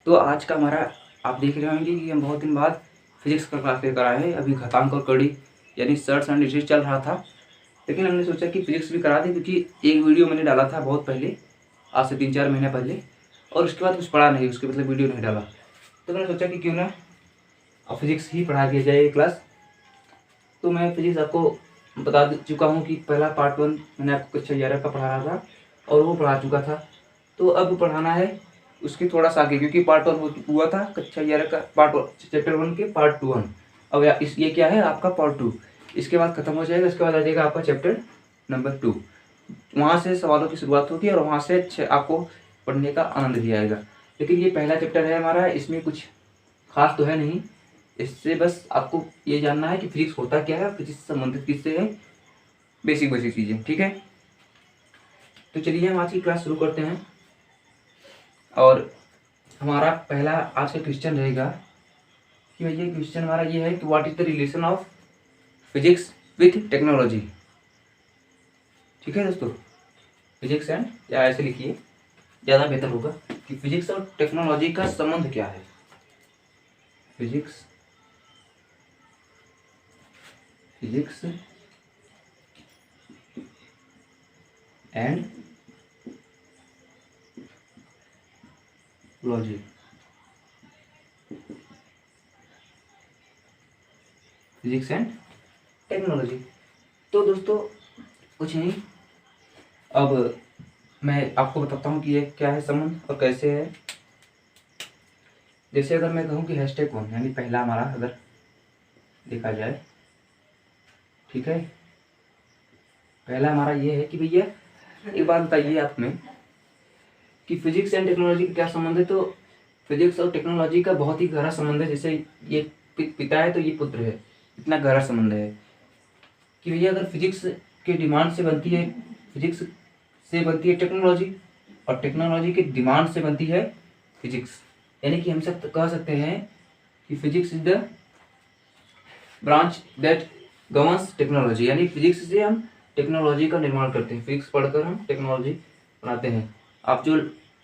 तो आज का हमारा आप देख रहे होंगे कि हम बहुत दिन बाद फिजिक्स का क्लास लेकर आए हैं। अभी घातांक और कड़ी यानी सर्ट्स एंड डिजिट चल रहा था, लेकिन हमने सोचा कि फिजिक्स भी करा दें, क्योंकि एक वीडियो मैंने डाला था बहुत पहले, आज से 3-4 महीने पहले, और उसके बाद कुछ पढ़ा नहीं, उसके मतलब वीडियो नहीं डाला। तो मैंने सोचा कि क्यों ना अब फिजिक्स ही पढ़ा दिया जाए ये क्लास। तो मैं फिजिक्स आपको बता चुका हूँ कि पहला पार्ट 1 मैंने आपको कक्षा 11 का पढ़ा रहा था और वो पढ़ा चुका था। तो अब पढ़ाना है उसके थोड़ा सा आगे, क्योंकि पार्ट 1 हुआ था कक्षा 11 का, चैप्टर 1 के पार्ट 1। अब ये क्या है आपका पार्ट 2, इसके बाद खत्म हो जाएगा। इसके बाद आ जाएगा आपका चैप्टर नंबर 2। वहाँ से सवालों की शुरुआत होगी और वहाँ से आपको पढ़ने का आनंद भी आएगा। लेकिन ये पहला चैप्टर है हमारा, इसमें कुछ खास तो है नहीं। इससे बस आपको ये जानना है कि फिजिक्स होता क्या है, फिजिक्स से संबंधित किससे है, बेसिक बेसिक चीज़ें, ठीक है। तो चलिए हम आज की क्लास शुरू करते हैं। और हमारा पहला आज का क्वेश्चन रहेगा कि भैया क्वेश्चन हमारा ये है कि what is the relation of physics with technology. ठीक है दोस्तों, फिजिक्स एंड, या ऐसे लिखिए ज़्यादा बेहतर होगा कि फिजिक्स और टेक्नोलॉजी का संबंध क्या है। Physics and logic, physics and technology. तो दोस्तों कुछ नहीं, अब मैं आपको बताता हूँ कि ये क्या है संबंध और कैसे है। जैसे अगर मैं कहूँ कि #1 यानी पहला हमारा अगर देखा जाए, ठीक है, पहला हमारा ये है कि भैया एक बात बताइए आप में कि फिजिक्स एंड टेक्नोलॉजी का क्या संबंध है। तो फिजिक्स और टेक्नोलॉजी का बहुत ही गहरा संबंध है। जैसे ये पिता है तो ये पुत्र है, इतना गहरा संबंध है कि भैया अगर फिजिक्स के डिमांड से बनती है, फिजिक्स से बनती है टेक्नोलॉजी, और टेक्नोलॉजी के डिमांड से बनती है फिजिक्स। यानी कि हम सब कह सकते हैं कि physics is the branch that governs technology. यानी फिजिक्स से हम टेक्नोलॉजी का निर्माण करते हैं, फिजिक्स पढ़कर हम टेक्नोलॉजी बनाते हैं। आप जो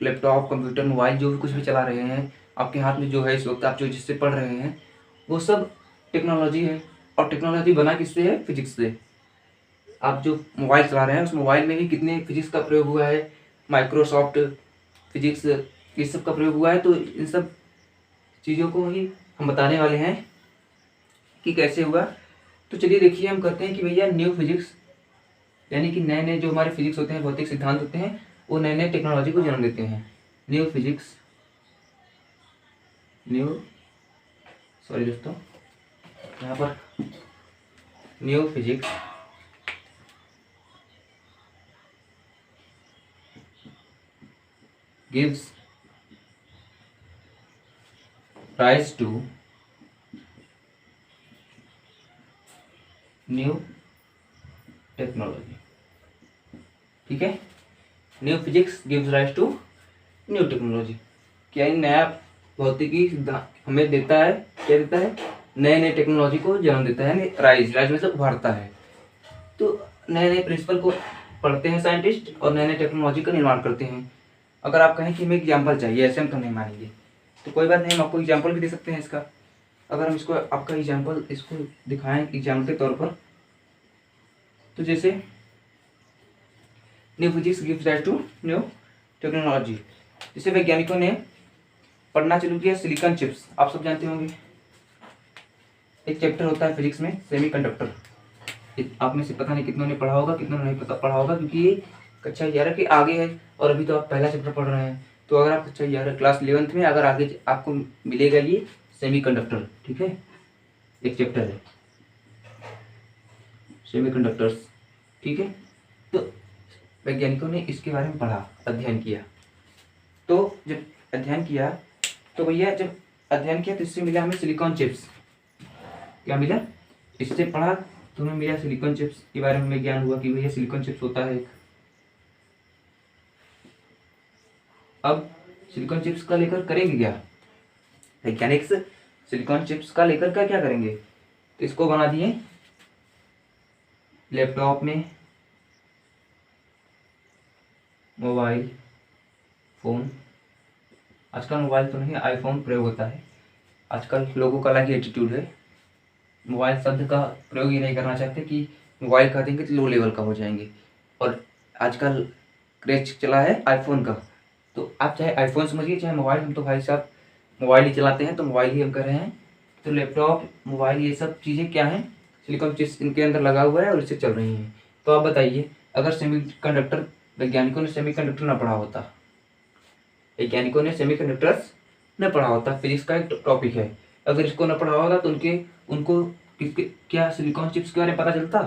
लैपटॉप, कंप्यूटर, मोबाइल जो भी कुछ भी चला रहे हैं, आपके हाथ में जो है इस वक्त, आप जो जिससे पढ़ रहे हैं, वो सब टेक्नोलॉजी है। और टेक्नोलॉजी बना किससे है? फिजिक्स से। आप जो मोबाइल चला रहे हैं उस मोबाइल में भी कितने फिजिक्स का प्रयोग हुआ है, माइक्रोसॉफ्ट फिजिक्स, इस सब का प्रयोग हुआ है। तो इन सब चीज़ों को ही हम बताने वाले हैं कि कैसे हुआ। तो चलिए देखिए, हम कहते हैं कि भैया न्यू फिजिक्स, यानी कि नए नए जो हमारे फिजिक्स होते हैं, भौतिक सिद्धांत होते हैं, वो नए नए टेक्नोलॉजी को जन्म देते हैं। न्यू फिजिक्स, सॉरी दोस्तों, यहाँ पर new physics gives rise to new technology. ठीक है, new physics gives rise to new technology. क्या नया भौतिकी सिद्धांत हमें देता है, क्या देता है? नए नए टेक्नोलॉजी को जन्म देता है। राइज राइज मतलब उभारता है। तो नए नए प्रिंसिपल को पढ़ते हैं साइंटिस्ट और नए नए टेक्नोलॉजी का निर्माण करते हैं। अगर आप कहें कि हमें एग्जाम्पल चाहिए, ऐसे हम तो नहीं मानेंगे, तो कोई बात नहीं, हम आपको एग्जाम्पल भी दे सकते हैं इसका। अगर हम इसको आपका एग्जाम्पल इसको दिखाएं एग्जाम्पल के तौर पर, तो जैसे new physics gives rise to new technology. जैसे वैज्ञानिकों ने पढ़ना शुरू किया सिलिकॉन चिप्स। आप सब जानते होंगे, एक चैप्टर होता है फिजिक्स में सेमीकंडक्टर। आप में से पता नहीं कितनों ने पढ़ा होगा, कितनों ने नहीं पता पढ़ा होगा, क्योंकि ये कक्षा 11 के आगे है और अभी तो आप पहला चैप्टर पढ़ रहे हैं। तो अगर आप कक्षा 11 क्लास 11th में अगर आगे आपको मिलेगा ये सेमीकंडक्टर, ठीक है, एक चैप्टर है सेमीकंडक्टर्स, ठीक है। तो वैज्ञानिकों ने इसके बारे में पढ़ा, अध्ययन किया। तो जब अध्ययन किया तो भैया जब अध्ययन किया तो इससे मिला हमें सिलिकॉन चिप्स। क्या मिला? इससे पढ़ा तो हमें मिला सिलिकॉन चिप्स के बारे में ज्ञान हुआ कि भैया सिलिकॉन चिप्स होता है। अब सिलिकॉन चिप्स का लेकर करेंगे क्या वैज्ञानिक? सिलिकॉन चिप्स का लेकर क्या करेंगे? तो इसको बना दिए लैपटॉप में, मोबाइल फोन आजकल मोबाइल तो नहीं, आईफोन प्रयोग होता है। आजकल लोगों का अलग ही एटीट्यूड है, मोबाइल शब्द का प्रयोग ही नहीं करना चाहते कि मोबाइल कह देंगे तो लो लेवल का हो जाएंगे। और आजकल क्रेज चला है आईफोन का, तो आप चाहे आईफोन समझिए चाहे मोबाइल, हम तो भाई साहब मोबाइल ही चलाते हैं, तो मोबाइल ही हम कर रहे हैं। तो लैपटॉप, मोबाइल, ये सब चीज़ें क्या हैं, सिलिकॉन चिप्स इनके अंदर लगा हुआ है और इससे चल रही हैं। तो आप बताइए, अगर सेमीकंडक्टर वैज्ञानिकों ने सेमीकंडक्टर ना पढ़ा होता, वैज्ञानिकों ने सेमीकंडक्टर्स न पढ़ा होता, फिजिक्स का एक टॉपिक है, अगर इसको न पढ़ा होता तो उनको किसके क्या सिलिकॉन चिप्स के बारे में पता चलता?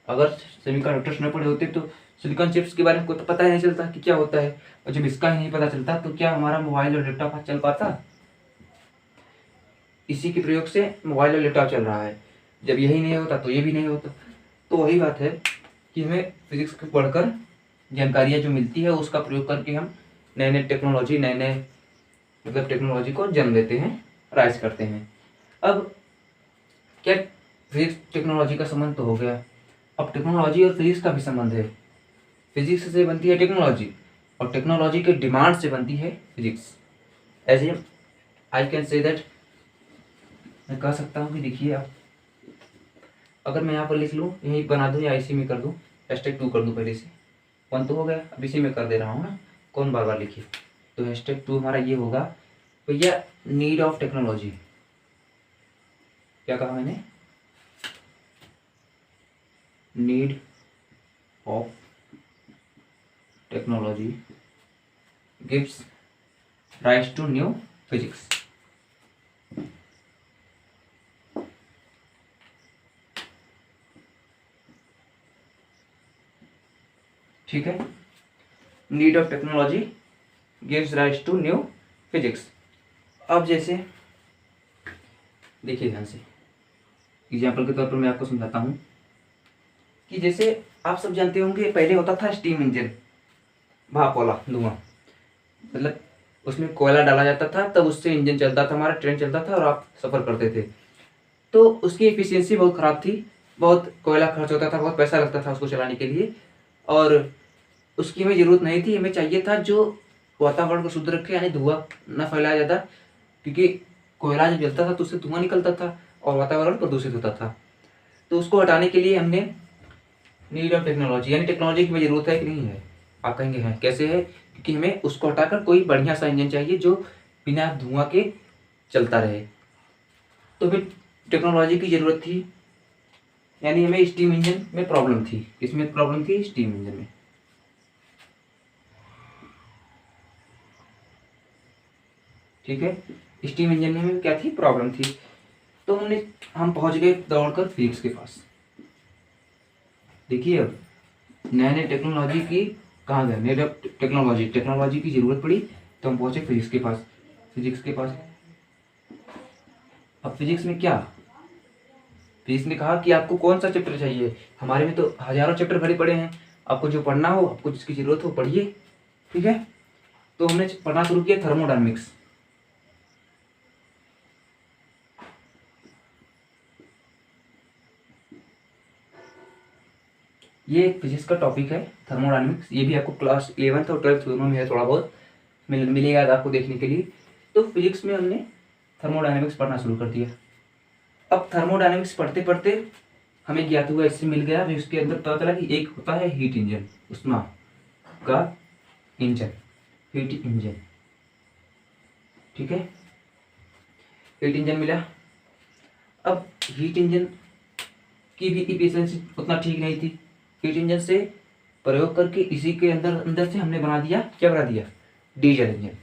अगर सेमीकंडक्टर्स न पढ़े होते तो सिलिकॉन चिप्स के बारे में कोई तो पता ही नहीं चलता कि क्या होता है। और जब इसका ही नहीं पता चलता तो क्या हमारा मोबाइल और लैपटॉप चल पाता? इसी के प्रयोग से मोबाइल और लैपटॉप चल रहा है। जब यही नहीं होता तो ये भी नहीं होता। तो वही बात है कि हमें फिजिक्स को पढ़कर जानकारियाँ जो मिलती है उसका प्रयोग करके हम नए नए टेक्नोलॉजी, नए नए मतलब टेक्नोलॉजी को जन्म देते हैं, राइज करते हैं। अब क्या फिजिक्स टेक्नोलॉजी का संबंध तो हो गया, अब टेक्नोलॉजी और फिजिक्स का भी संबंध है। फिजिक्स से बनती है टेक्नोलॉजी और टेक्नोलॉजी के डिमांड से बनती है physics. As a I can say that, मैं कह सकता हूँ कि देखिए आप, अगर मैं यहाँ पर लिख लूँ, यहीं बना दूँ या इसी में कर दूँ, #2 कर दूँ पहले से, 1 तो हो गया, अब इसी में कर दे रहा हूँ ना, कौन बार बार लिखिए। तो #2 हमारा ये होगा भैया, नीड ऑफ टेक्नोलॉजी। क्या कहा मैंने? Need of technology gives rise to new physics. ठीक है, need of technology gives rise to new physics. अब जैसे देखिए ध्यान से, एग्जाम्पल के तौर पर मैं आपको समझाता हूँ कि जैसे आप सब जानते होंगे पहले होता था स्टीम इंजन, भाप वाला धुआं, मतलब उसमें कोयला डाला जाता था, तब उससे इंजन चलता था, हमारा ट्रेन चलता था और आप सफ़र करते थे। तो उसकी एफिशिएंसी बहुत ख़राब थी, बहुत कोयला खर्च होता था, बहुत पैसा लगता था उसको चलाने के लिए, और उसकी हमें ज़रूरत नहीं थी। हमें चाहिए था जो वातावरण को शुद्ध रखे, यानी धुआं न फैलाया जाता, क्योंकि कोयला जब जलता था तो उससे धुआं निकलता था और वातावरण प्रदूषित होता था। तो उसको हटाने के लिए हमने नीड ऑफ टेक्नोलॉजी, यानी टेक्नोलॉजी की हमें ज़रूरत है कि नहीं है? आप कहेंगे हैं, कैसे है? क्योंकि हमें उसको हटाकर कोई बढ़िया सा इंजन चाहिए जो बिना धुआं के चलता रहे। तो फिर टेक्नोलॉजी की ज़रूरत थी, यानी हमें स्टीम इंजन में प्रॉब्लम थी। किसमें प्रॉब्लम थी? स्टीम इंजन में। ठीक है, स्टीम इंजन में हमें क्या थी? प्रॉब्लम थी। तो हम पहुंच गए दौड़कर फिजिक्स के पास। देखिए अब नए नए टेक्नोलॉजी की कहाँ गए, नए टेक्नोलॉजी की ज़रूरत पड़ी तो हम पहुंचे फिजिक्स के पास। अब फिजिक्स में क्या, फिजिक्स ने कहा कि आपको कौन सा चैप्टर चाहिए? हमारे में तो हजारों चैप्टर भरे पड़े हैं, आपको जो पढ़ना हो, आपको जिसकी ज़रूरत हो पढ़िए। ठीक है, तो हमने पढ़ना शुरू किया थर्मोडायनेमिक्स। ये फिजिक्स का टॉपिक है थर्मोडायनेमिक्स। ये भी आपको क्लास 11th और 12th दोनों में है, थोड़ा बहुत मिलेगा आपको देखने के लिए। तो फिजिक्स में हमने थर्मोडायनेमिक्स पढ़ना शुरू कर दिया। अब थर्मोडायनेमिक्स पढ़ते पढ़ते हमें ज्ञात हुआ, इससे मिल गया, जो इसके अंदर पता चला कि एक होता है हीट इंजन, उष्मा का इंजन, हीट इंजन। ठीक है, हीट इंजन मिला। अब हीट इंजन की भी इफिशिएंसी उतना ठीक नहीं थी। हीट इंजन से प्रयोग करके इसी के अंदर से हमने बना दिया, क्या बना दिया? Diesel engine.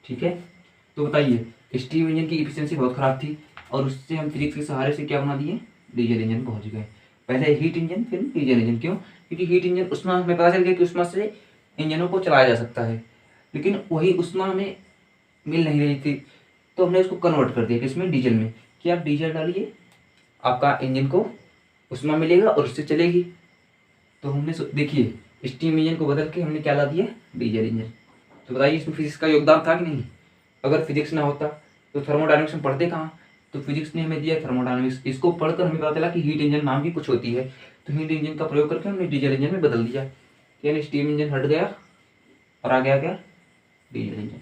ठीक है, तो बताइए, स्टीम इंजन की इफिशिएंसी बहुत खराब थी और उससे हम फिजिक्स के सहारे से क्या बना दिए? डीजल इंजन पहुंच गए। पहले हीट इंजन, फिर डीजल इंजन। क्यों? क्योंकि हीट इंजन उष्मा, हमें पता चल गया कि उष्मा से इंजनों को चलाया जा सकता है, लेकिन वही उष्मा हमें मिल नहीं रही थी, तो हमने उसको कन्वर्ट कर दिया किसमें? डीजल में, कि आप डीजल डालिए, आपका इंजन को उष्मा मिलेगा और उससे चलेगी। तो हमने देखिए, स्टीम इंजन को बदल के हमने क्या ला दिया? Diesel engine. तो बताइए इसमें फिजिक्स का योगदान था कि नहीं? अगर फिजिक्स ना होता तो थर्मोडायनेमिक्स में पढ़ते कहाँ? तो फिजिक्स ने हमें दिया थर्मोडायनेमिक्स। इसको पढ़कर हमें पता चला कि हीट इंजन नाम की कुछ होती है। तो हीट इंजन का प्रयोग करके हमने डीजल इंजन में बदल दिया, यानी स्टीम इंजन हट गया और आ गया क्या, डीजल इंजन।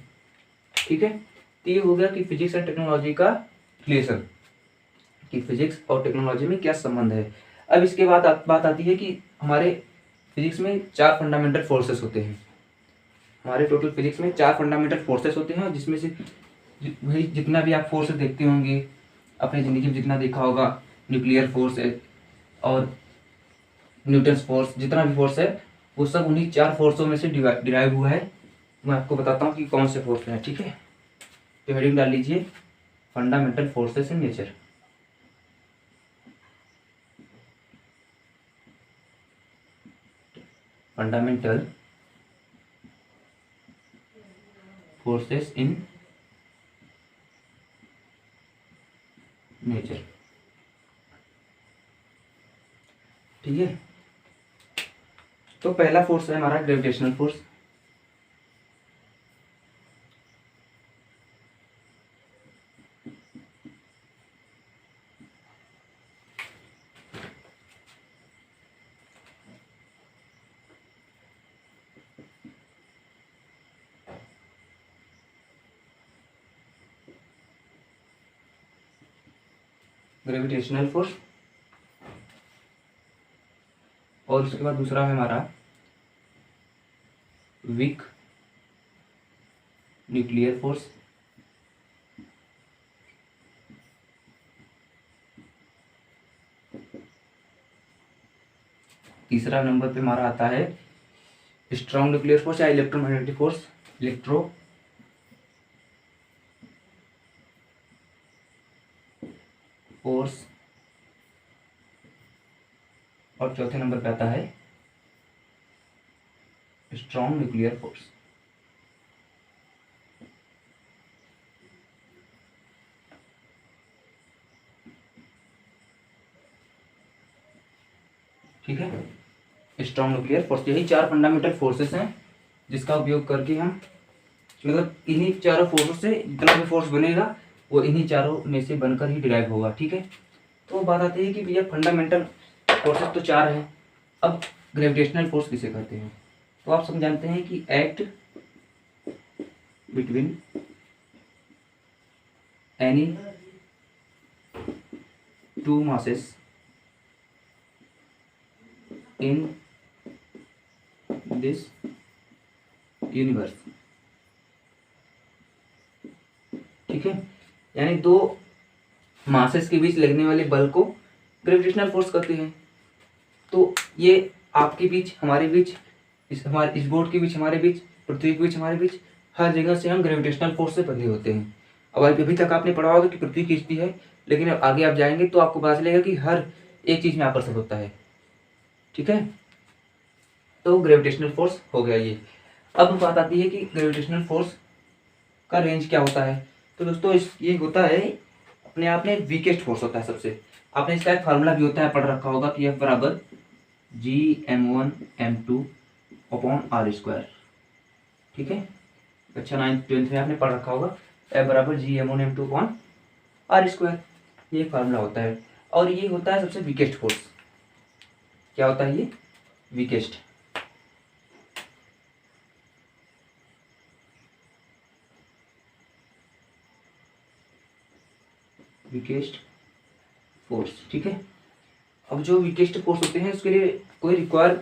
ठीक है, तो ये हो गया कि फिजिक्स एंड टेक्नोलॉजी का रिलेशन, कि फिजिक्स और टेक्नोलॉजी में क्या संबंध है। अब इसके बाद बात आती है कि हमारे फिजिक्स में 4 फंडामेंटल फोर्सेस होते हैं। हमारे टोटल फिजिक्स में 4 फंडामेंटल फोर्सेस होते हैं, जिसमें से वही जितना भी आप फोर्स देखते होंगे अपनी ज़िंदगी में, जितना देखा होगा, न्यूक्लियर फोर्स है और न्यूटन्स फोर्स, जितना भी फोर्स है वो सब उन्हीं 4 फोर्सों में से डिराइव हुआ है। मैं आपको बताता हूँ कि कौन से फोर्स हैं। ठीक है, तो हेडिंग डाल लीजिए fundamental forces in nature. Fundamental forces in nature. ठीक है, तो पहला फोर्स है हमारा ग्रेविटेशनल फोर्स। ग्रेविटेशनल फोर्स, और उसके बाद दूसरा है हमारा वीक न्यूक्लियर फोर्स। तीसरा नंबर पे हमारा आता है स्ट्रॉन्ग न्यूक्लियर फोर्स या इलेक्ट्रोमैग्नेटिक फोर्स, इलेक्ट्रो फोर्स। और चौथे नंबर पे आता है स्ट्रॉन्ग न्यूक्लियर फोर्स। ठीक है, स्ट्रॉन्ग न्यूक्लियर फोर्स, यही 4 फंडामेंटल फोर्सेस हैं जिसका उपयोग करके हम, मतलब इन्हीं चारों फोर्सों से जितना भी फोर्स बनेगा वो इन्हीं चारों में से बनकर ही डिराइव होगा। ठीक है, तो बात आती है कि भैया फंडामेंटल फोर्सेस तो 4 हैं, अब ग्रेविटेशनल फोर्स किसे कहते हैं। तो आप सब जानते हैं कि act between any 2 masses in this universe. ठीक है, यानी 2 मासेस के बीच लगने वाले बल को ग्रेविटेशनल फोर्स कहते हैं। तो ये आपके बीच, हमारे बीच, इस बोर्ड के बीच, हमारे बीच, पृथ्वी के बीच, हमारे बीच, हर जगह से हम ग्रेविटेशनल फोर्स से बंधे होते हैं। अब अभी तक आपने पढ़ा होगा कि पृथ्वी खींचती है, लेकिन अब आगे आप जाएंगे तो आपको पता चलेगा कि हर एक चीज में आकर्षण होता है। ठीक है, तो ग्रेविटेशनल फोर्स हो गया ये। अब बात आती है कि ग्रेविटेशनल फोर्स का रेंज क्या होता है। तो दोस्तों ये होता है अपने आप में वीकेस्ट फोर्स होता है सबसे। आपने इसका एक फार्मूला भी होता है पढ़ रखा होगा कि F बराबर Gm1m2 अपॉन आर स्क्वायर। ठीक है, अच्छा 9th 12th में आपने पढ़ रखा होगा F बराबर Gm1m2 अपॉन आर स्क्वायर, ये फार्मूला होता है। और ये होता है सबसे वीकेस्ट फोर्स। क्या होता है ये, वीकेस्ट। Weakest force. ठीक है, अब जो वीकेस्ट फोर्स होते हैं उसके लिए कोई रिक्वायर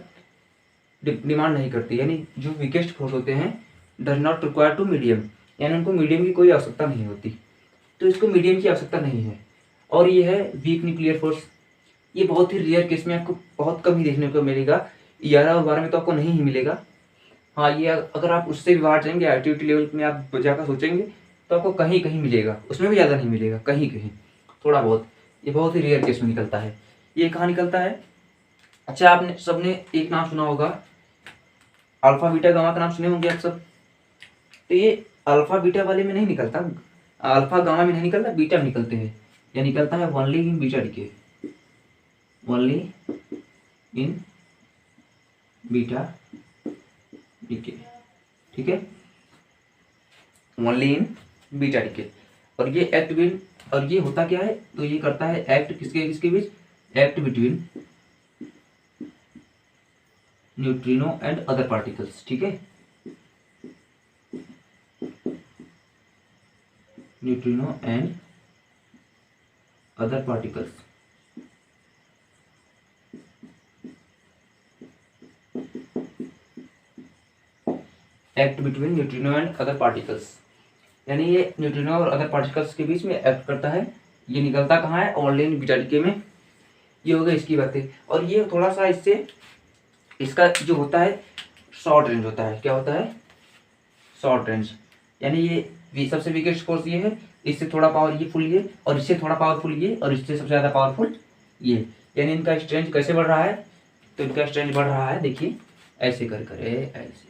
डिमांड नहीं करती, यानी जो वीकेस्ट फोर्स होते हैं does not require to medium, यानी उनको मीडियम की कोई आवश्यकता नहीं होती। तो इसको मीडियम की आवश्यकता नहीं है। और ये है वीक न्यूक्लियर फोर्स। ये बहुत ही रेयर केस में आपको बहुत कम ही देखने को मिलेगा, 11 और 12 में तो आपको नहीं ही मिलेगा। हाँ, ये अगर आप उससे भी बाहर जाएंगे, एक्टिविटी लेवल में आप जाकर सोचेंगे तो आपको कहीं कहीं मिलेगा, उसमें भी ज़्यादा नहीं मिलेगा, कहीं कहीं थोड़ा बहुत। ये बहुत ही रेयर केस में निकलता है। ये कहाँ निकलता है, अच्छा आपने सबने एक नाम सुना होगा, अल्फा बीटा गामा का नाम सुने होंगे आप सब। तो ये अल्फा बीटा वाले में नहीं निकलता, अल्फा गामा में नहीं निकलता, बीटा में निकलते हैं। यह निकलता है only in beta decay, only in beta decay. ठीक है, ओनली इन बीटा डीके। और ये एक्ट बिन, और ये होता क्या है, तो ये करता है एक्ट किसके किसके बीच, act between neutrino and other particles, ठीक है, neutrino and other particles. Act between neutrino and other particles, यानी ये न्यूट्रिनो और अदर पार्टिकल्स के बीच में एक्ट करता है। ये निकलता कहाँ है, ऑनलाइन बीटा डीके में। ये हो गया इसकी बातें। और ये थोड़ा सा इससे इसका जो होता है शॉर्ट रेंज होता है। क्या होता है, शॉर्ट रेंज, यानी ये सबसे वीकेस्ट फोर्स ये है, इससे थोड़ा पावर ये फुल ये, और इससे थोड़ा पावरफुल ये, और इससे सबसे ज़्यादा पावरफुल ये। यानी इनका स्ट्रेंथ कैसे बढ़ रहा है, तो इनका स्ट्रेंथ बढ़ रहा है, देखिए ऐसे कर कर ऐसे,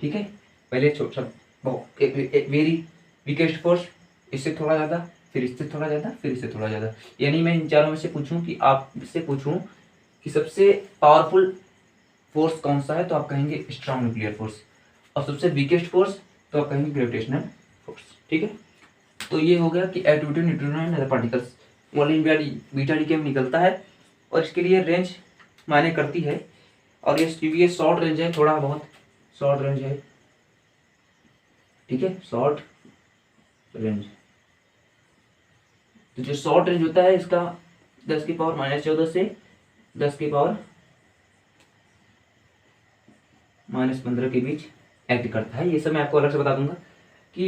ठीक है। पहले छोटा वेरी वीकेस्ट फोर्स, इससे थोड़ा ज़्यादा, फिर इससे थोड़ा ज़्यादा, फिर इससे थोड़ा ज़्यादा। यानी मैं इन चारों में से पूछूं कि आप इससे पूछूं कि सबसे पावरफुल फोर्स कौन सा है, तो आप कहेंगे स्ट्रॉन्ग न्यूक्लियर फोर्स। और सबसे वीकेस्ट फोर्स तो आप कहेंगे ग्रेविटेशनल फोर्स, ठीक है। तो ये हो गया कि act between neutrino and other particles online beta decay में निकलता है, और इसके लिए रेंज मायने करती है। और ये क्योंकि ये शॉर्ट रेंज है, थोड़ा बहुत शॉर्ट रेंज है, ठीक है, शॉर्ट रेंज। तो जो शॉर्ट रेंज होता है इसका 10 की पावर -14 से 10 की पावर -15 के बीच एक्ट करता है। ये सब मैं आपको अलग से बता दूंगा कि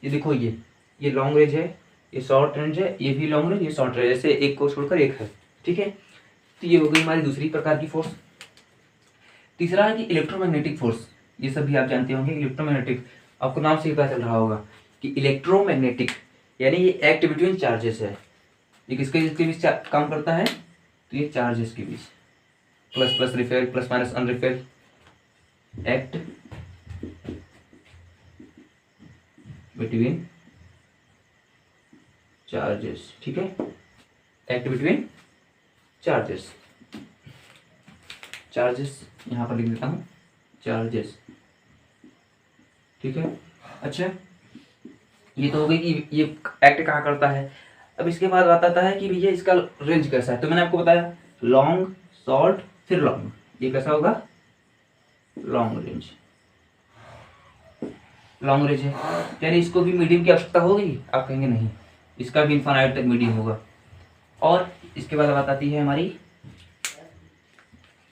ये देखो, ये लॉन्ग रेंज है, ये शॉर्ट रेंज है, ये भी लॉन्ग रेंज, ये शॉर्ट रेंज, जैसे एक को छोड़कर एक है, ठीक है। तो ये हो गई हमारी दूसरी प्रकार की फोर्स। तीसरा है कि इलेक्ट्रोमैग्नेटिक फोर्स। ये सब भी आप जानते होंगे, इलेक्ट्रोमैग्नेटिक, आपको नाम से ही पता चल रहा होगा कि इलेक्ट्रोमैग्नेटिक, यानी ये एक्ट बिटवीन चार्जेस है। ये किसके बीच काम करता है, तो ये चार्जेस के बीच, plus plus repel, plus minus अनरिपेल, एक्ट बिटवीन चार्जेस, ठीक है, एक्ट बिटवीन चार्जेस। चार्जेस यहाँ पर लिख देता हूँ, चार्जेस, ठीक है। अच्छा, ये तो हो गई कि ये एक्ट कहाँ करता है। अब इसके बाद बात आता है कि भैया इसका रेंज कैसा है। तो मैंने आपको बताया लॉन्ग, शॉर्ट, फिर लॉन्ग। ये कैसा होगा, लॉन्ग रेंज, लॉन्ग रेंज है। यानी इसको भी मीडियम की आवश्यकता होगी, आप कहेंगे नहीं, इसका भी इनफाइनाइट तक मीडियम होगा। और इसके बाद बात आती है हमारी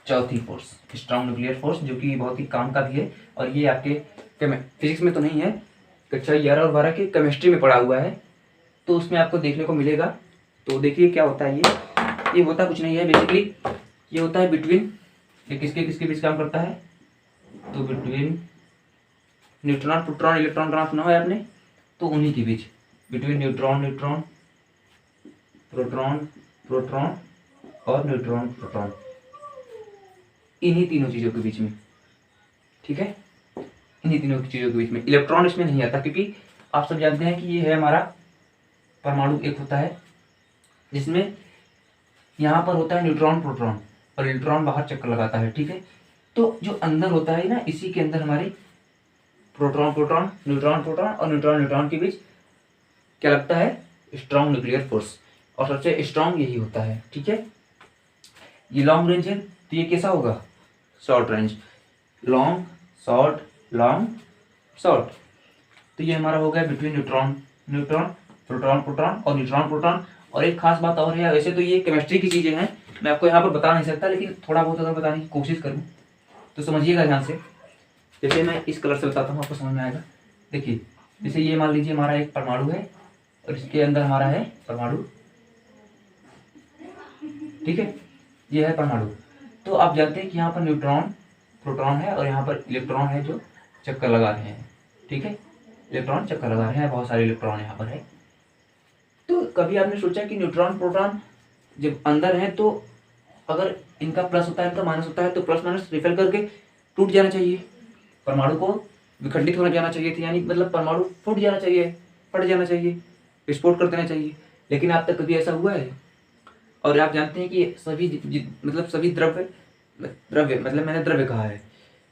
चौथी फोर्स, स्ट्रॉन्ग न्यूक्लियर फोर्स, जो कि बहुत ही काम का भी है। और ये आपके फिजिक्स में तो नहीं है, कक्षा 11 और 12 की केमिस्ट्री में पढ़ा हुआ है, तो उसमें आपको देखने को मिलेगा। तो देखिए क्या होता है, ये होता कुछ नहीं है बेसिकली, ये होता है बिटवीन, ये किसके किसके बीच काम करता है, तो बिटवीन न्यूट्रॉन, प्रोटॉन, इलेक्ट्रॉन ट्रांस सुना है आपने, तो उन्हीं के बीच, between neutron neutron, proton proton और न्यूट्रॉन प्रोटॉन, इन्हीं तीनों चीज़ों के बीच में, ठीक है, इन्हीं तीनों चीज़ों के बीच में। इलेक्ट्रॉन इसमें नहीं आता, क्योंकि आप सब जानते हैं कि ये है हमारा परमाणु एक होता है, जिसमें यहाँ पर होता है न्यूट्रॉन प्रोटॉन, और इलेक्ट्रॉन बाहर चक्कर लगाता है, ठीक है। तो जो अंदर होता है ना, इसी के अंदर हमारी प्रोटॉन प्रोटॉन, न्यूट्रॉन प्रोटॉन और न्यूट्रॉन न्यूट्रॉन के बीच क्या लगता है, स्ट्रॉन्ग न्यूक्लियर फोर्स। और सबसे स्ट्रॉन्ग यही होता है, ठीक है। ये लॉन्ग रेंज है, तो ये कैसा होगा, short range, long short long short. तो ये हमारा हो गया between neutron neutron, proton proton और न्यूट्रॉन प्रोटॉन। और एक खास बात और है, वैसे तो ये केमिस्ट्री की चीज़ें हैं, मैं आपको यहाँ पर बता नहीं सकता, लेकिन थोड़ा बहुत अगर बताने की कोशिश करूँ तो समझिएगा ध्यान से। जैसे मैं इस कलर से बताता हूँ, आपको समझ में आएगा। देखिए, जैसे ये मान लीजिए हमारा एक परमाणु है, और इसके अंदर हमारा है परमाणु, ठीक है, ये है परमाणु। तो आप जानते हैं कि यहाँ पर न्यूट्रॉन प्रोटॉन है, और यहाँ पर इलेक्ट्रॉन है जो चक्कर लगा रहे हैं, ठीक है, इलेक्ट्रॉन चक्कर लगा रहे हैं, बहुत सारे इलेक्ट्रॉन यहाँ पर है। तो कभी आपने सोचा कि न्यूट्रॉन प्रोटॉन जब अंदर है, तो अगर इनका प्लस होता है, इनका माइनस होता है, तो प्लस माइनस रिपेल करके टूट जाना चाहिए, परमाणु को विखंडित होना जाना चाहिए थी, यानी मतलब परमाणु फूट जाना चाहिए, फट जाना चाहिए, विस्फोट कर देना चाहिए। लेकिन आज तक कभी ऐसा हुआ है? और आप जानते हैं कि सभी मतलब सभी द्रव्य मतलब मैंने द्रव्य कहा है,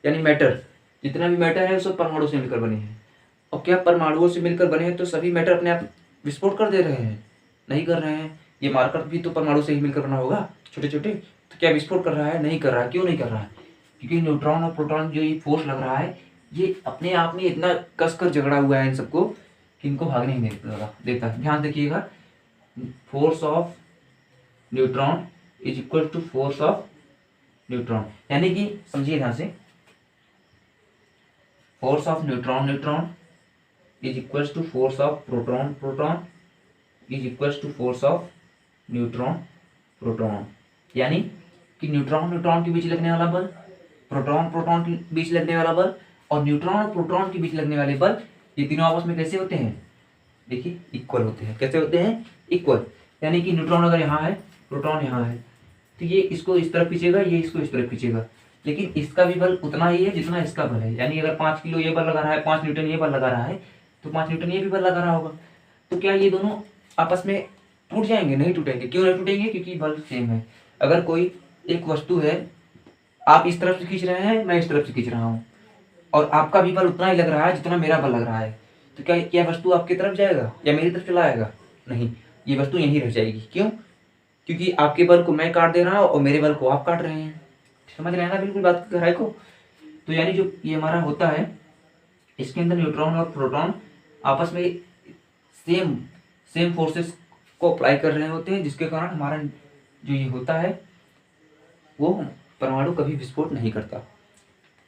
यानी मैटर, जितना भी मैटर है सब परमाणु से मिलकर बने हैं। और क्या परमाणुओं से मिलकर बने हैं तो सभी मैटर अपने आप विस्फोट कर दे रहे हैं? नहीं कर रहे हैं। ये मार्कर भी तो परमाणु से ही मिलकर बना होगा, छोटे छोटे, तो क्या विस्फोट कर रहा है? नहीं कर रहा है। क्यों नहीं कर रहा है? क्योंकि न्यूट्रॉन और प्रोटॉन जो ये फोर्स लग रहा है, ये अपने आप में इतना कसकर झगड़ा हुआ है इन सबको कि इनको भागने नहीं देता। ध्यान देखिएगा, force of neutron is equal to force of neutron, यानी कि समझिए ध्यान से, force of neutron is equal to force of proton is equal to force of proton, यानी कि न्यूट्रॉन के बीच लगने वाला बल, प्रोटॉन के बीच लगने वाला बल और न्यूट्रॉन और प्रोटॉन के बीच लगने वाले बल, ये तीनों आपस में कैसे होते हैं? देखिए इक्वल होते हैं। कैसे होते हैं? इक्वल। यानी कि न्यूट्रॉन अगर यहाँ है, प्रोटॉन यहाँ है, तो ये इसको इस तरफ खींचेगा, ये इसको इस तरफ खींचेगा, लेकिन इसका भी बल उतना ही है जितना इसका बल है। यानी अगर 5 किलो ये बल लगा रहा है, 5 न्यूटन ये बल लगा रहा है, तो 5 न्यूटन ये भी बल लगा रहा होगा। तो क्या ये दोनों आपस में टूट जाएंगे? नहीं टूटेंगे। क्यों नहीं टूटेंगे? क्योंकि बल सेम है। अगर कोई एक वस्तु है, आप इस तरफ से खींच रहे हैं, मैं इस तरफ से खींच रहा हूँ, और आपका भी बल उतना ही लग रहा है जितना मेरा बल लग रहा है, तो क्या वस्तु आपकी तरफ जाएगा या मेरी तरफ चला आएगा? नहीं, ये वस्तु यहीं रह जाएगी। क्यों? क्योंकि आपके बल को मैं काट दे रहा हूँ और मेरे बल को आप काट रहे हैं। समझ रहे हैं ना बिल्कुल बात गहराई को? तो यानी जो ये हमारा होता है, इसके अंदर न्यूट्रॉन और प्रोटॉन आपस में सेम फोर्सेस को अप्लाई कर रहे होते हैं, जिसके कारण हमारा जो ये होता है वो परमाणु कभी विस्फोट नहीं करता।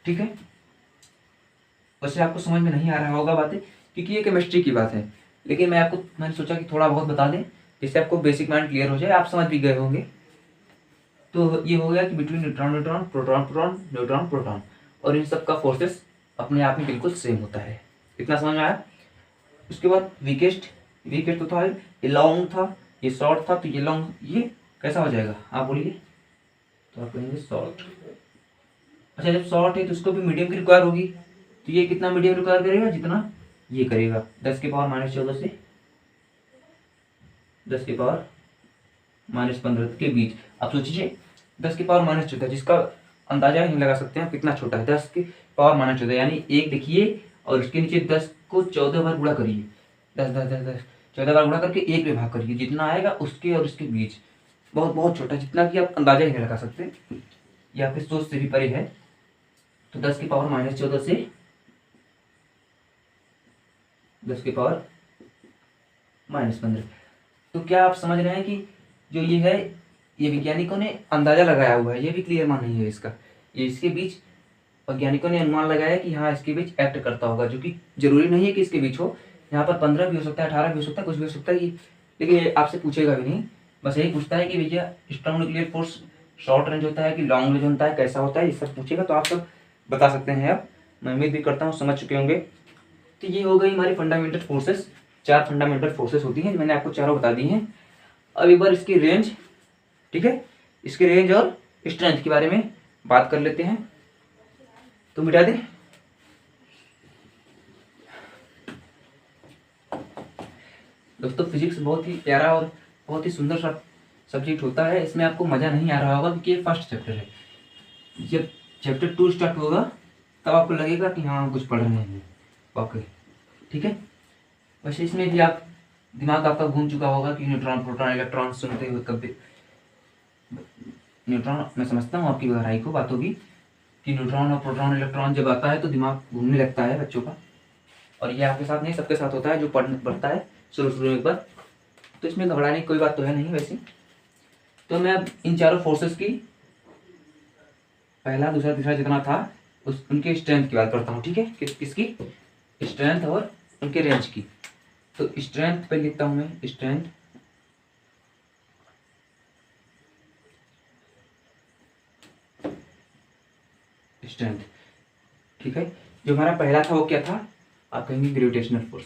ठीक है, वैसे आपको समझ में नहीं आ रहा होगा बातें, क्योंकि ये केमिस्ट्री की बात है, लेकिन मैंने सोचा कि थोड़ा बहुत बता दें, जिससे आपको बेसिक माइंड क्लियर हो जाए, आप समझ भी गए होंगे। तो ये हो गया कि बिटवीन न्यूट्रॉन प्रोटॉन, और इन सब का फोर्सेस अपने आप में बिल्कुल सेम होता है। इतना समझ में आया? उसके बाद वीकेस्ट तो था, ये लॉन्ग था, ये शॉर्ट था, तो ये लॉन्ग, ये कैसा हो जाएगा आप बोलिए? तो आप कहेंगे शॉर्ट। अच्छा, जब शॉर्ट है तो उसको भी मीडियम की रिक्वायर होगी, तो ये कितना मीडियम रिक्वायर करेगा? जितना ये करेगा, 10 की पावर -14 से 10 की पावर -15 के बीच। आप सोचिए 10 की पावर -14, जिसका अंदाजा नहीं लगा सकते हैं कितना छोटा है। 10 की पावर -14 यानी 1 देखिए, और उसके नीचे 10 को 14 बार गुणा करिए, 10 14 बार गुणा करके 1 में भाग करिए, जितना आएगा उसके और उसके बीच बहुत छोटा, जितना कि आप अंदाजा ही नहीं लगा सकते, या आपके सोच से भी परे है। तो 10 की पावर -14 से 10 की पावर -15। तो क्या आप समझ रहे हैं कि जो ये है, ये वैज्ञानिकों ने अंदाजा लगाया हुआ है, ये भी क्लियर मान नहीं है इसका, ये इसके बीच वैज्ञानिकों ने अनुमान लगाया कि हाँ इसके बीच एक्ट करता होगा, जो कि जरूरी नहीं है कि इसके बीच हो। यहाँ पर 15 भी हो सकता है, 18 भी हो सकता है, कुछ भी हो सकता है, लेकिन ये आपसे पूछेगा भी नहीं, बस यही पूछता है कि भैया strong nuclear force short range होता है कि लॉन्ग रेंज होता है, कैसा होता है, ये सब पूछेगा, तो आप सब बता सकते हैं। अब मैं उम्मीद भी करता हूँ समझ चुके होंगे। तो ये हो गई हमारी फंडामेंटल फोर्सेस। 4 फंडामेंटल फोर्सेस होती हैं, मैंने आपको चारों बता दी हैं। अब एक बार इसकी रेंज, ठीक है, इसकी रेंज और स्ट्रेंथ के बारे में बात कर लेते हैं। तो मिटा दे। दोस्तों फिजिक्स बहुत ही प्यारा और बहुत ही सुंदर सा सब्जेक्ट होता है, इसमें आपको मज़ा नहीं आ रहा होगा क्योंकि ये फर्स्ट चैप्टर है। जब चैप्टर 2 स्टार्ट होगा तब आपको लगेगा कि हाँ हम कुछ पढ़ रहे हैं वाकई। ठीक है, वैसे इसमें भी आप दिमाग आपका घूम चुका होगा कि न्यूट्रॉन प्रोटॉन इलेक्ट्रॉन सुनते हुए कभी न्यूट्रॉन, मैं समझता हूँ आपकी गहराई को बातों की, कि न्यूट्रॉन और प्रोटॉन इलेक्ट्रॉन जब आता है तो दिमाग घूमने लगता है बच्चों का, और ये आपके साथ नहीं सबके साथ होता है जो पढ़ता है शुरू में एक बार। तो इसमें घबराने की कोई बात तो है नहीं वैसे। तो मैं अब इन चारों फोर्सेस की पहला दूसरा तीसरा जितना था उनके स्ट्रेंथ की बात करता हूँ। ठीक है, किसकी स्ट्रेंथ और उनके रेंज की। तो स्ट्रेंथ पे लिखता हूँ मैं, स्ट्रेंथ। ठीक है, जो हमारा पहला था वो क्या था? आप कहेंगे ग्रेविटेशनल फोर्स।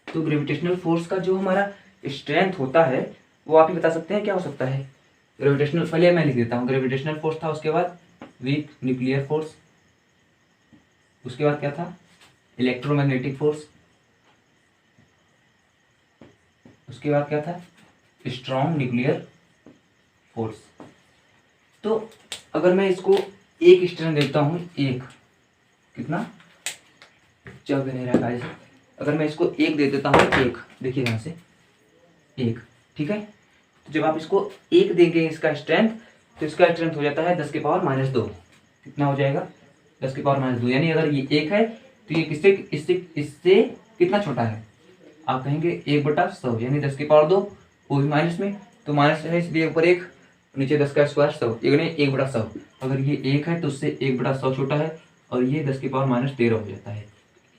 तो ग्रेविटेशनल फोर्स का जो हमारा स्ट्रेंथ होता है वो आप ही बता सकते हैं क्या हो सकता है? ग्रेविटेशनल, पहले मैं लिख देता हूँ, ग्रेविटेशनल फोर्स था, उसके बाद वीक न्यूक्लियर फोर्स, उसके बाद क्या था? इलेक्ट्रोमैग्नेटिक फोर्स, उसके बाद क्या था? Strong nuclear force. तो अगर मैं इसको एक स्ट्रेंथ देता हूँ, एक कितना चल नहीं रहा है, अगर मैं इसको एक दे देता हूँ, एक देखिए यहाँ से 1, ठीक है। तो जब आप इसको 1 देंगे इसका स्ट्रेंथ, तो इसका स्ट्रेंथ हो जाता है 10 की पावर -2। कितना हो जाएगा? 10 की पावर -2। यानी अगर ये 1 है तो ये किससे इससे इससे कितना छोटा है? आप कहेंगे 1/100, यानी 10 की पावर 2, वो भी माइनस में, तो माइनस है इसलिए ऊपर 1, नीचे 10 का स्क्वायर 100, यानी 1/100। अगर ये 1 है तो उससे 1/100 छोटा है, और ये 10 की पावर -13 हो जाता है।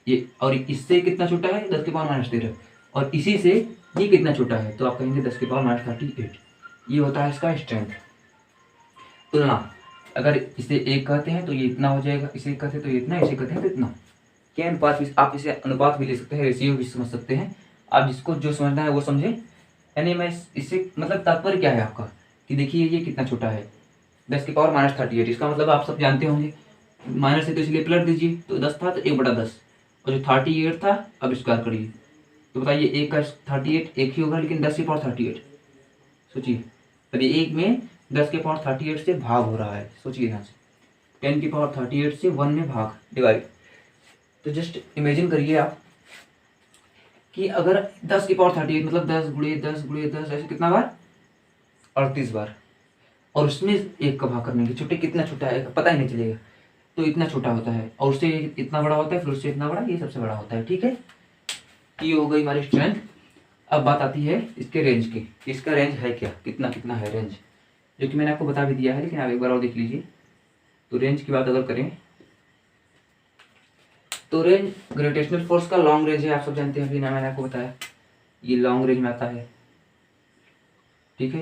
ये और इससे कितना छोटा है? 10 की पावर -13, और इसी से ये कितना छोटा है? तो आप कहेंगे 10 की पावर -38। ये होता है इसका स्ट्रेंथ। तुलना, अगर इसे 1 कहते हैं तो ये इतना हो जाएगा, इसे कहते हैं तो ये इतना, इसे कहते हैं तो इतना। क्या अनुपात भी, आप इसे अनुपात भी ले सकते हैं, रेशियो भी समझ सकते हैं। आप जिसको जो समझना है वो समझे। यानी मैं इससे मतलब तात्पर्य क्या है आपका कि देखिए ये कितना छोटा है, 10 की पावर -38। इसका मतलब आप सब जानते होंगे, माइनस है तो इसलिए प्लस दीजिए, तो 10 था तो 1/10, और जो 38 था अब स्क्वायर करिए, तो बताइए 1 का 38 एक ही होगा, लेकिन 10 की पावर 38। सोचिए, अभी 1 में 10 की पावर 38 से भाग हो रहा है। सोचिए यहाँ से 10 की पावर 38 से 1 में भाग, डिवाइड। तो जस्ट इमेजिन करिए आप कि अगर 10 की पावर 38 मतलब 10 गुणे 10 गुणे 10, ऐसे कितना बार? 38 बार। और उसमें 1 का भाग करने के छोटे, कितना छोटा है पता ही नहीं चलेगा, तो इतना छोटा होता है, और उससे इतना बड़ा होता है, फिर उससे इतना बड़ा, ये सबसे बड़ा होता है, ठीक है। ये हो गई हमारी स्ट्रेंथ। अब बात आती है इसके रेंज की, इसका रेंज है क्या, कितना कितना है रेंज, जो कि मैंने आपको बता भी दिया है, लेकिन आप एक बार और देख लीजिए। तो रेंज की बात अगर करें तो रेंज ग्रेविटेशनल फोर्स का लॉन्ग रेंज है, आप सब जानते हैं, अभी ना मैंने आपको बताया, ये लॉन्ग रेंज में आता है, ठीक है,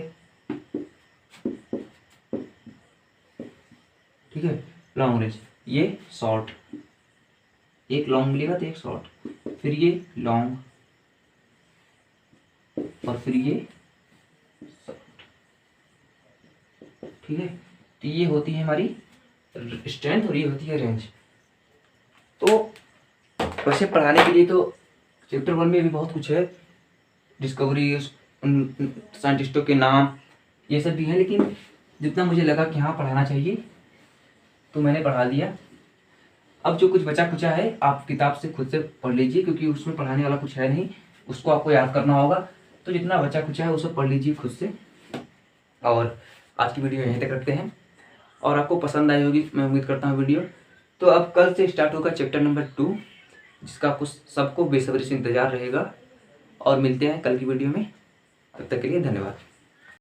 ठीक है, लॉन्ग रेंज। ये शॉर्ट, एक लॉन्ग मिलेगा तो एक शॉर्ट, फिर ये लॉन्ग, और फिर ये शॉर्ट, ठीक है। तो ये होती है हमारी स्ट्रेंथ और ये होती है रेंज। तो वैसे पढ़ाने के लिए तो चैप्टर 1 में भी बहुत कुछ है, डिस्कवरी, साइंटिस्टों के नाम, ये सब भी है, लेकिन जितना मुझे लगा कि हाँ पढ़ाना चाहिए तो मैंने पढ़ा दिया। अब जो कुछ बचा कुचा है आप किताब से खुद से पढ़ लीजिए, क्योंकि उसमें पढ़ाने वाला कुछ है नहीं, उसको आपको याद करना होगा। तो जितना बचा कुचा है वो सब पढ़ लीजिए खुद से। और आज की वीडियो यहीं तक रखते हैं, और आपको पसंद आई होगी मैं उम्मीद करता हूँ वीडियो। तो अब कल से स्टार्ट होगा चैप्टर नंबर 2, जिसका आपको सबको बेसब्री से इंतजार रहेगा, और मिलते हैं कल की वीडियो में। तब तक के लिए धन्यवाद।